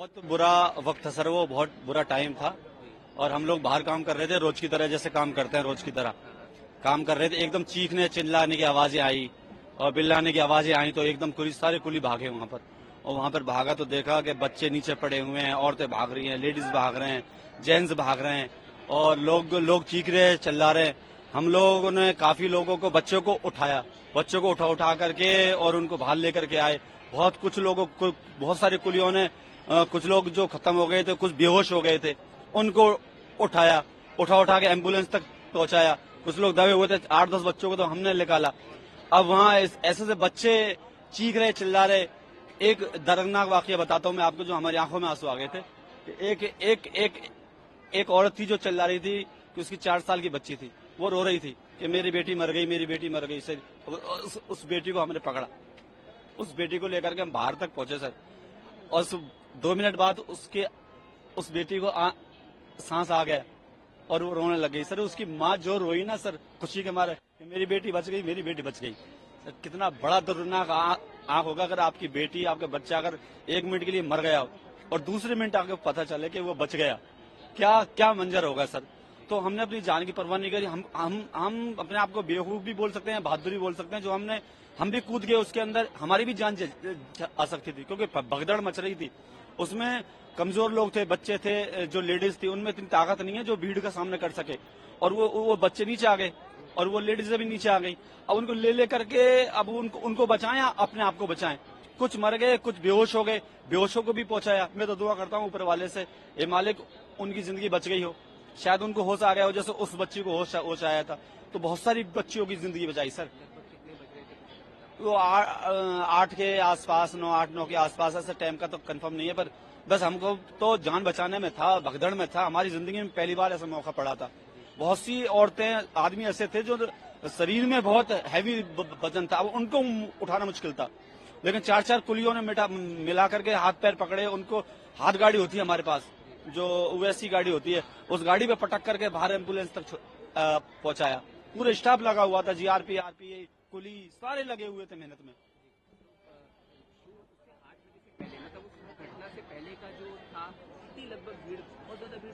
बहुत बुरा वक्त था सर, वो बहुत बुरा टाइम था। और हम लोग बाहर काम कर रहे थे, रोज की तरह जैसे काम करते हैं, रोज की तरह काम कर रहे थे। एकदम चीखने चिल्लाने की आवाजें आई और बिल्लाने की आवाजें आई, तो एकदम सारे कुली भागे वहां पर। और वहां पर भागा तो देखा कि बच्चे नीचे पड़े हुए हैं, औरतें भाग रही हैं, लेडीज भाग रहे हैं, जेंट्स भाग रहे हैं और लोग लोग चीख रहे हैं, चिल्ला रहे हैं। हम लोगों ने काफी लोगों को, बच्चों को उठाया, बच्चों को उठा करके और उनको बाहर लेकर के आए। कुछ लोगों को, बहुत सारे कुलियों ने, कुछ लोग जो खत्म हो गए थे, कुछ बेहोश हो गए थे, उनको उठाया, उठा के एम्बुलेंस तक पहुंचाया। कुछ लोग दबे हुए थे, 8-10 बच्चों को तो हमने निकाला। अब वहाँ ऐसे से बच्चे चीख रहे, चिल्ला रहे। एक दर्दनाक वाकया बताता हूँ मैं आपको, जो हमारी आंखों में आंसू आ गए थे। एक एक एक एक औरत थी जो चिल्ला रही थी कि उसकी 4 साल की बच्ची थी, वो रो रही थी कि मेरी बेटी मर गई, मेरी बेटी मर गई सर। उस बेटी को हमने पकड़ा, उस बेटी को लेकर के हम बाहर तक पहुंचे सर। और 2 मिनट बाद उस बेटी को सांस आ गया और वो रोने लग गई सर। उसकी माँ जो रोई ना सर, खुशी के मारे कि मेरी बेटी बच गई, मेरी बेटी बच गई। सर कितना बड़ा दर्दनाक आंख होगा अगर आपकी बेटी, आपका बच्चा अगर 1 मिनट के लिए मर गया और दूसरे मिनट आपको पता चले कि वो बच गया, क्या क्या मंजर होगा सर। तो हमने अपनी जान की परवाह नहीं करी। हम अपने आप को बेवकूफ भी बोल सकते हैं, बहादुर भी बोल सकते हैं, जो हम भी कूद गए उसके अंदर। हमारी भी जान आ सकती थी क्योंकि भगदड़ मच रही थी उसमें। कमजोर लोग थे, बच्चे थे, जो लेडीज थी, उनमें इतनी ताकत नहीं है जो भीड़ का सामना कर सके। और वो बच्चे नीचे आ गए और वो लेडीज भी नीचे आ गई। अब उनको ले करके अब उनको बचाएं या अपने आप को बचाएं। कुछ मर गए, कुछ बेहोश हो गए, बेहोशों को भी पहुंचाया। मैं तो दुआ करता हूं ऊपर वाले से, ये मालिक उनकी जिंदगी बच गई हो, शायद उनको होश आ गया हो जैसे उस बच्ची को होश आया था। तो बहुत सारी बच्चियों की जिंदगी बचाई सर। वो 8 के आसपास, 9 के आसपास, ऐसे टाइम का तो कंफर्म नहीं है, पर बस हमको तो जान बचाने में था, भगदड़ में था। हमारी जिंदगी में पहली बार ऐसा मौका पड़ा था। बहुत सी औरतें, आदमी ऐसे थे जो शरीर में बहुत हैवी वजन था, अब उनको उठाना मुश्किल था। लेकिन 4 कुलियों ने मिला करके हाथ पैर पकड़े उनको। हाथ गाड़ी होती है हमारे पास, जो वैसी गाड़ी होती है, उस गाड़ी पे पटक करके बाहर एम्बुलेंस तक पहुंचाया। पूरे स्टाफ लगा हुआ था, जीआरपी, आरपीए, कुली सारे लगे हुए थे मेहनत में।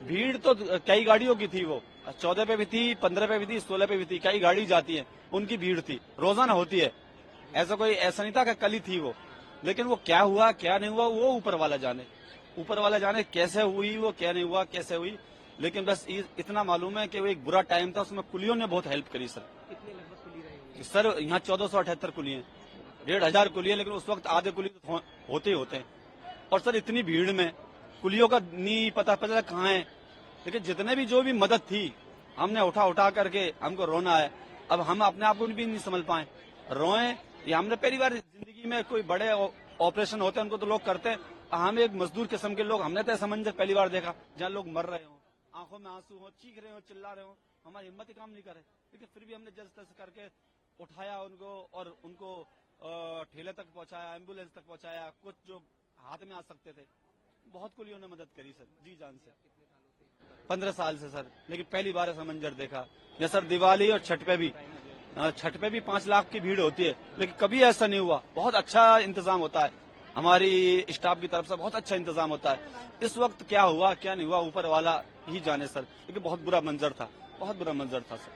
भीड़ तो कई गाड़ियों की थी, वो 14 पे भी थी, 15 पे भी थी, 16 पे भी थी, कई गाड़ी जाती है, उनकी भीड़ थी, रोजाना होती है। ऐसा नहीं था कि कल ही थी वो। लेकिन वो क्या हुआ क्या नहीं हुआ वो ऊपर वाला जाने, ऊपर वाला जाने कैसे हुई वो, क्या नहीं हुआ कैसे हुई। लेकिन बस इतना मालूम है कि वो एक बुरा टाइम था, उसमें कुलियों ने बहुत हेल्प करी सर। कितने लगभग कुली रहे सर यहाँ 1478 कुली हैं, 1500 कुली है, लेकिन उस वक्त आधे कुली तो होते ही होते हैं। और सर इतनी भीड़ में कुलियों का नहीं पता कहाँ है। लेकिन जितने भी जो भी मदद थी हमने उठा करके, हमको रोना है। अब हम अपने आप को भी नहीं समझ पाए, रोए। ये हमने पहली बार जिंदगी में कोई बड़े ऑपरेशन होते हैं उनको तो लोग करते हैं, हम एक मजदूर किस्म के लोग, हमने तो ऐसा मंजर पहली बार देखा जहाँ लोग मर रहे हो, आंखों में आंसू हो, चीख रहे हो, चिल्ला रहे हो। हमारी हिम्मत ही काम नहीं करे, लेकिन फिर भी हमने जैसे तैसे करके उठाया उनको और उनको ठेले तक पहुंचाया, एम्बुलेंस तक पहुंचाया। कुछ जो हाथ में आ सकते थे, बहुत कुलियों ने मदद करी सर, जी जान से। 15 साल से सर, लेकिन पहली बार ऐसा मंजर देखा। या सर दिवाली और छठ पे भी 5 लाख की भीड़ होती है, लेकिन कभी ऐसा नहीं हुआ। बहुत अच्छा इंतजाम होता है हमारी स्टाफ की तरफ से, बहुत अच्छा इंतजाम होता है। इस वक्त क्या हुआ क्या नहीं हुआ ऊपर वाला ही जाने सर, लेकिन बहुत बुरा मंजर था, बहुत बुरा मंजर था सर।